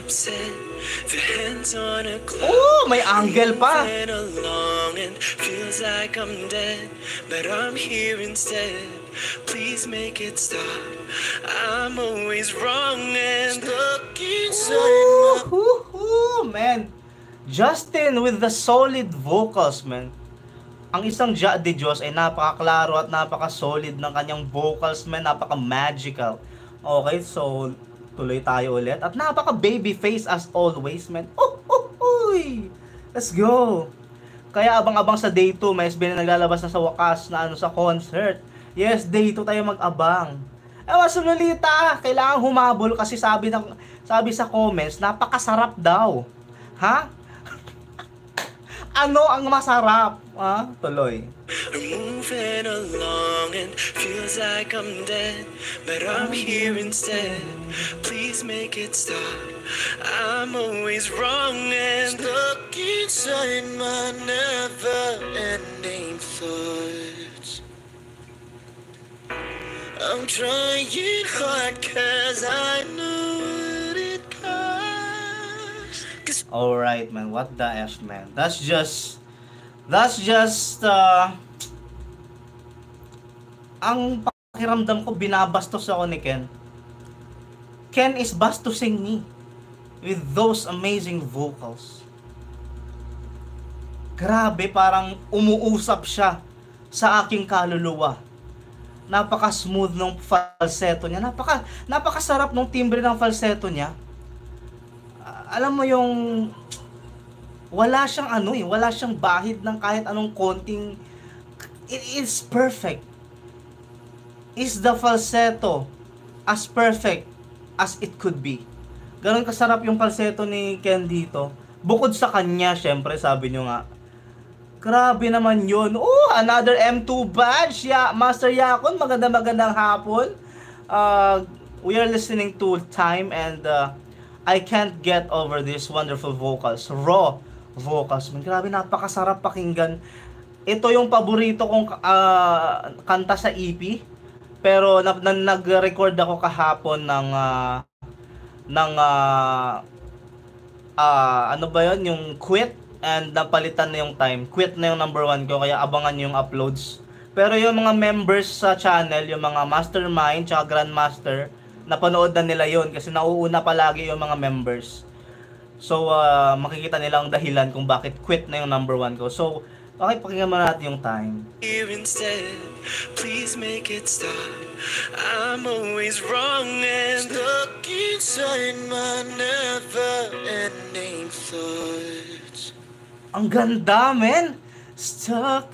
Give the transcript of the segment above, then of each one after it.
upset. The hands on a clock. Oh, may angle pa. Along and feels like I'm dead, but I'm here instead. Please make it stop. I'm always wrong and stuck inside my... Man. Justin with the solid vocals, man. Ang isang Ja de Dios ay napakaklaro at napaka-solid ng kanyang vocals, man. Napaka-magical. Okay, so tuloy tayo ulit. At napaka-baby face as always, man. Uy! Let's go! Kaya abang-abang sa day 2, may SB na naglalabas na sa wakas na sa concert. Yes, day 2 tayo mag-abang. Mas Lolita, kailangan humabol kasi sabi sa comments, napakasarap daw. Ha? Ano ang masarap? Tuloy. I'm moving along and feels like I'm dead, but I'm here instead. Please make it stop. I'm always wrong and stuck inside my never-ending thoughts. I'm trying hard 'cause I know what it costs. Alright, man. What the F, man? That's just ang pakiramdam ko, binabastos ako ni Ken. Ken is bastusing me with those amazing vocals. Grabe, parang umuusap siya sa aking kaluluwa. Napaka-smooth ng falsetto niya. Napakasarap ng timbre ng falsetto niya. Alam mo yung wala siyang bahid ng kahit anong konting. It is perfect. Is the falsetto as perfect as it could be? Ganon kasarap yung falsetto ni Ken dito. Bukod sa kanya, syempre, sabi nyo nga, grabe naman yun. Another M2 badge. Master Yakon, magandang hapon. We are listening to Time and I can't get over these wonderful vocals. Raw vocals. Grabe, napakasarap pakinggan. Ito yung paborito kong kanta sa EP. Pero nag-record ako kahapon ng ano ba yun? Yung Quit. And napalitan na yung Time. Quit na yung number 1 ko. Kaya abangan yung uploads. Pero yung mga members sa channel, yung mga Mastermind tsaka Grandmaster, napanood na nila yon kasi nauuna palagi yung mga members. So, makikita nila ang dahilan kung bakit Quit na yung number 1 ko. So, okay, pakinggan mo natin yung Time. Here instead, please make it stop. I'm always wrong and stuck inside my never-ending thoughts. Ang ganda, men! Stuck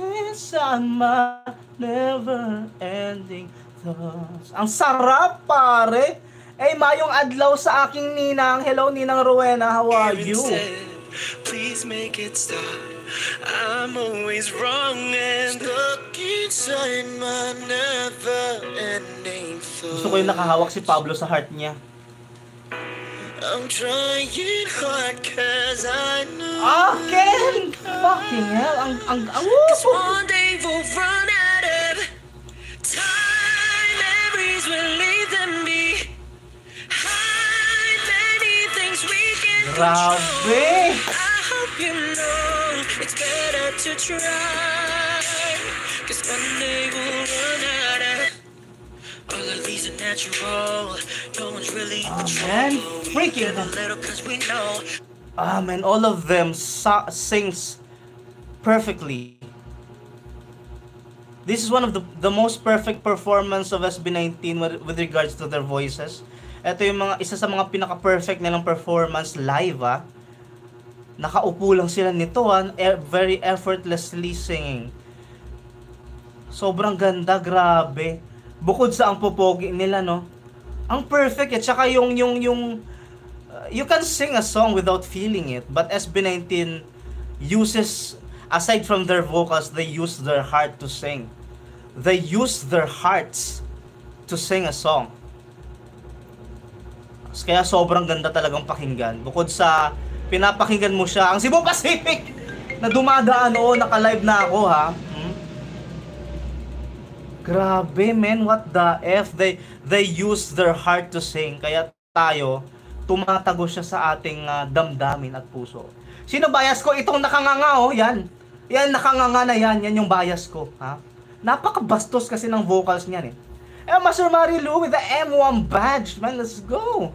inside my never-ending thoughts. Ang sarap, pare! Mayong adlaw sa aking ninang. Hello, Ninang Rowena. How are you? Please make it stop. I'm always wrong and stuck inside my never-ending thoughts. Gusto ko yung nakahawak si Pablo sa heart niya. I'm trying hard 'cause I know. Ken! Fucking hell. Cause one day we'll run out of time. Memories will leave them be. Hide many things we can Grabe! control. I hope you know it's better to try. Cause one day we'll run out of. All of these are natural. No one's really in man. control. Freaking a little cause we know. Man, all of them sings perfectly. This is one of the most perfect performance of SB19 with regards to their voices. Ito yung isa sa mga pinaka-perfect nilang performance live, Nakaupo lang sila nito, very effortlessly singing. Sobrang ganda, grabe. Bukod sa ang popogi nila, no? Ang perfect, at saka yung you can sing a song without feeling it, but SB19 uses, aside from their vocals, they use their heart to sing. They use their hearts to sing a song. Kaya sobrang ganda talagang pakinggan. Bukod sa pinapakinggan mo siya, ang Cebu Pacific na dumadaan, naka-live na ako, Grabe, man, what the F? They use their heart to sing. Kaya tayo, tumatago siya sa ating damdamin at puso. Sino bias ko? Itong nakanganga, oh, yan. Yan, nakanganga na yan. Yan yung bias ko, ha? Napakabastos kasi ng vocals niyan, eh. Master Marilu with the M1 badge, man, let's go!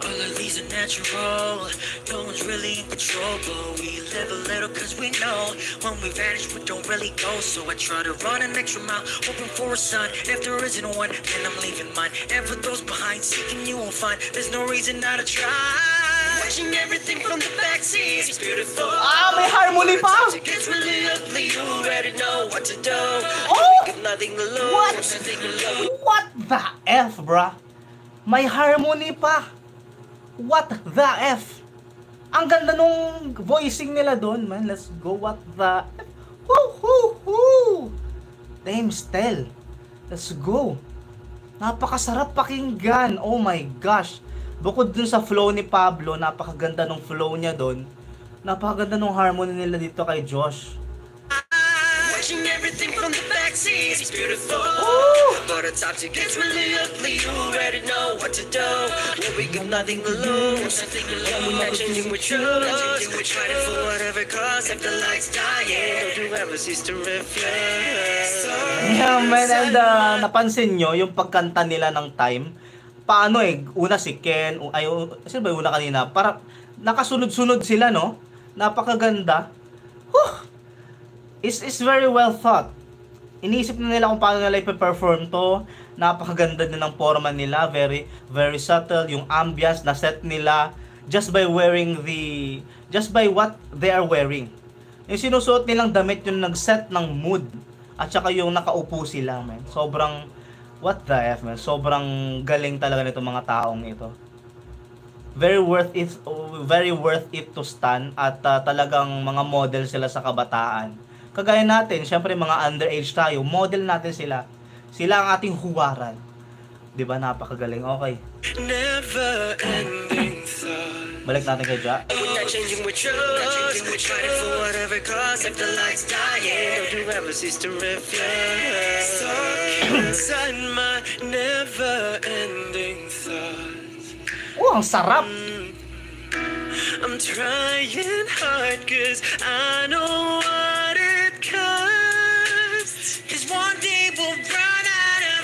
All of these are natural. No one's really in control, but we live a little cause we know when we vanish we don't really go. So I try to run an extra mile, hoping for a sign. If there isn't one, then I'm leaving mine. And for those behind, seeking you won't find. There's no reason not to try. Watching everything from the backseat, it's beautiful. May harmony pa! It gets really ugly, you already know what to do. Oh! Nothing to lose, What? nothing to lose. What the F, bruh? May harmony pa! What the F? Ang ganda nung voicing nila doon, man. Let's go, what the F? Woo, woo, woo! Damn, Stel. Let's go. Napakasarap pakinggan. Oh my gosh. Bukod dun sa flow ni Pablo, napakaganda nung flow niya doon. Napakaganda nung harmony nila dito kay Josh. Watching everything from the backseat, it's beautiful. But at times it gets really ugly. You already know what to do. When we got nothing to lose, we're not changing with truth. We're trying for whatever cause. If the lights dying, don't you ever cease to reflect. Yeah, man, and napansin nyo yung pagkanta nila ng Time. Paano una si Ken, sino ba yung una kanina? Para nakasunod-sunod sila, no? Napakaganda. Whew! It's very well thought. Iniisip na nila kung paano nila ipe-perform to. Napakaganda din ng forma nila. Very, very subtle. Yung ambience na set nila just by what they are wearing. Yung sinusuot nilang damit yung nag-set ng mood. At saka yung nakaupo sila, man. Sobrang, what the F, man. Sobrang galing talaga nito mga taong ito. Very worth it to stand. At talagang mga model sila sa kabataan. Kagaya natin, syempre mga underage tayo, model natin sila. Sila ang ating huwaran. 'Di ba? Napakagaling. Okay. Never ending thought. Balik natin kay Ja. We're not changing with truth. We're trying for whatever cause. If the lights dying, don't you ever cease to reflect. Stuck inside my never ending thoughts. Oh, ang sarap. I'm trying hard cause I know what it costs. Cause one day we'll run out of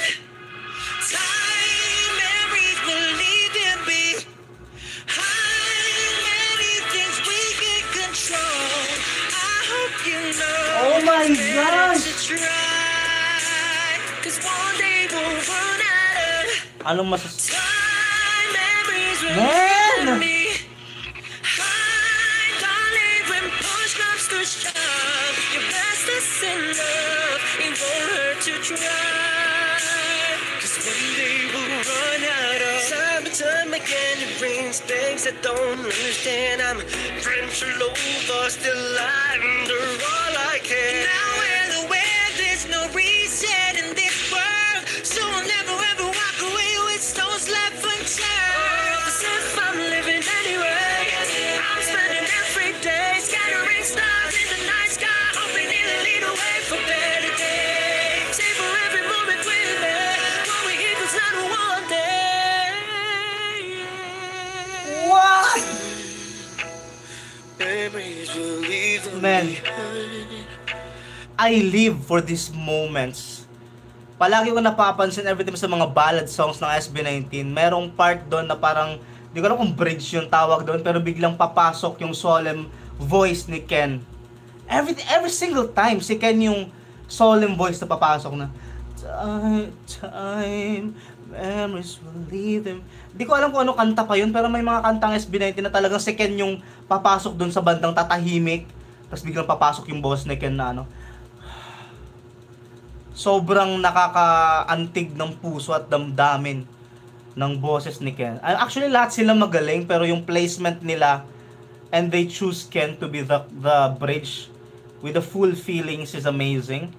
time. Memories will leave them be. Many things we can control. I hope you know. Oh my gosh. Cause one day we'll run out of Anong masas... time. Memories will Man! leave them be. Your best is in love, it won't hurt to try. Cause one day we'll run out of time and time again. It brings things I don't understand. I'm friendship over, still under all I can. Now we're aware there's no reason in this world, so I'll never ever walk away with stones left unturned. As if I'm living anyway, I'm spending every day scattering stars in the night sky, hoping it'll lead away for better days. Savor every moment with me, what we equals not one day. What? Memories will leave them Man. behind. I live for these moments. Palagi ko napapansin every time sa mga ballad songs ng SB19, merong part doon na parang, di ko alam kung bridge yung tawag doon, pero biglang papasok yung solemn voice ni Ken. Every single time, si Ken yung solemn voice na papasok na, time, memories will leave them. Di ko alam kung ano kanta pa yun, pero may mga kantang SB19 na talagang si Ken yung papasok doon sa bandang tatahimik, tapos biglang papasok yung boss ni Ken na ano. Sobrang nakakaantig ng puso at damdamin ng boses ni Ken. Actually, lahat sila magaling, pero yung placement nila, and they choose Ken to be the bridge with the full feelings is amazing.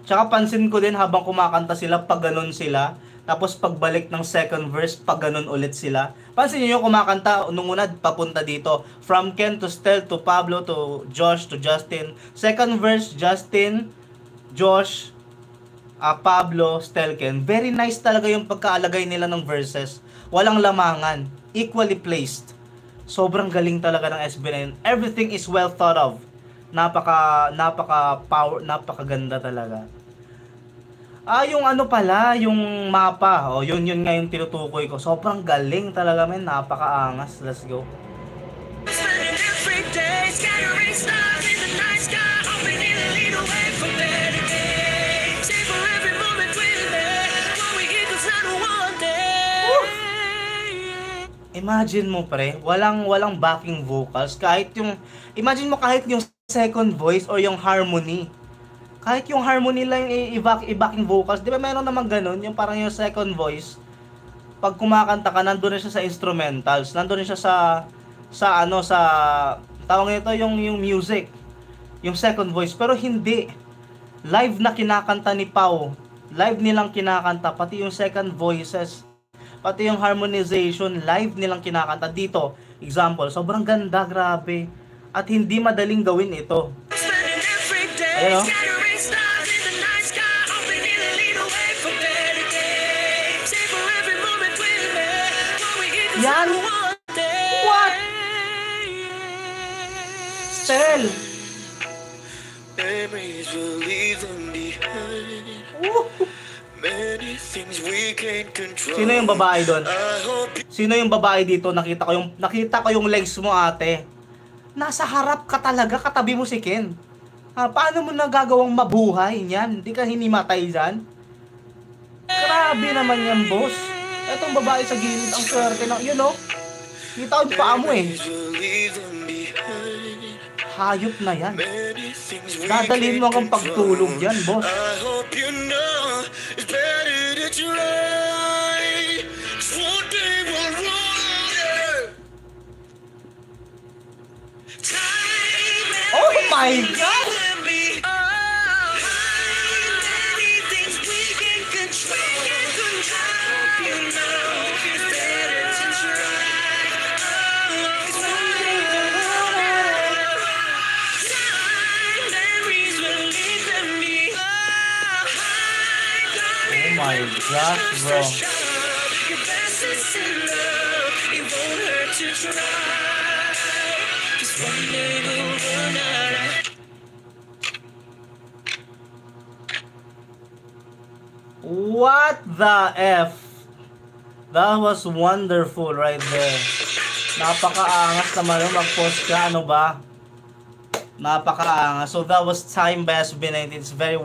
Tsaka pansin ko din habang kumakanta sila, pag ganun sila, Tapos pagbalik ng second verse, pag ganun ulit sila. Pansin niyo yung kumakanta nung una papunta dito. From Ken to Stel to Pablo to Josh to Justin. Second verse, Justin, Josh, Pablo, Stel, Ken. Very nice talaga yung pagkaalagay nila ng verses. Walang lamangan. Equally placed. Sobrang galing talaga ng SB9. Everything is well thought of. Napakaganda talaga. Yung ano pala, yung mapa. Yun nga yung tinutukoy ko. Sobrang galing talaga, men. Napakaangas. Let's go. Imagine mo, pre, walang backing vocals. Imagine mo kahit yung second voice o yung harmony. Kahit yung harmony lang i-backing vocals, di ba meron naman ganun, yung parang yung second voice, pag kumakanta ka, nandun na siya sa instrumentals, nandun na siya sa tawag nito yung music, yung second voice, pero hindi. Live na kinakanta ni Pau, live nilang kinakanta, pati yung second voices, pati yung harmonization, live nilang kinakanta dito. Example, sobrang ganda, grabe. At hindi madaling gawin ito. Ayun, yan! What? Stel! Memories will leave them behind. Many things we can't control. Sino yung babae doon? Sino yung babae dito? Nakita ko yung legs mo, ate. Nasa harap ka talaga, katabi mo si Ken. Paano mo nagagawang mabuhay niyan? Hindi ka hinimatay dyan? Grabe naman yan, boss. Etong babae sa gilid, ang swerte ng, kita ko yung paa mo eh. Hayop na yan. Dadalhin mo hanggang pagtulog yan, boss. Oh my God! My gosh, bro. What the F? That was wonderful right there. Napakaangas naman yung mag-post ka, ano ba? Napakaangas. So that was Time by SB19. It's very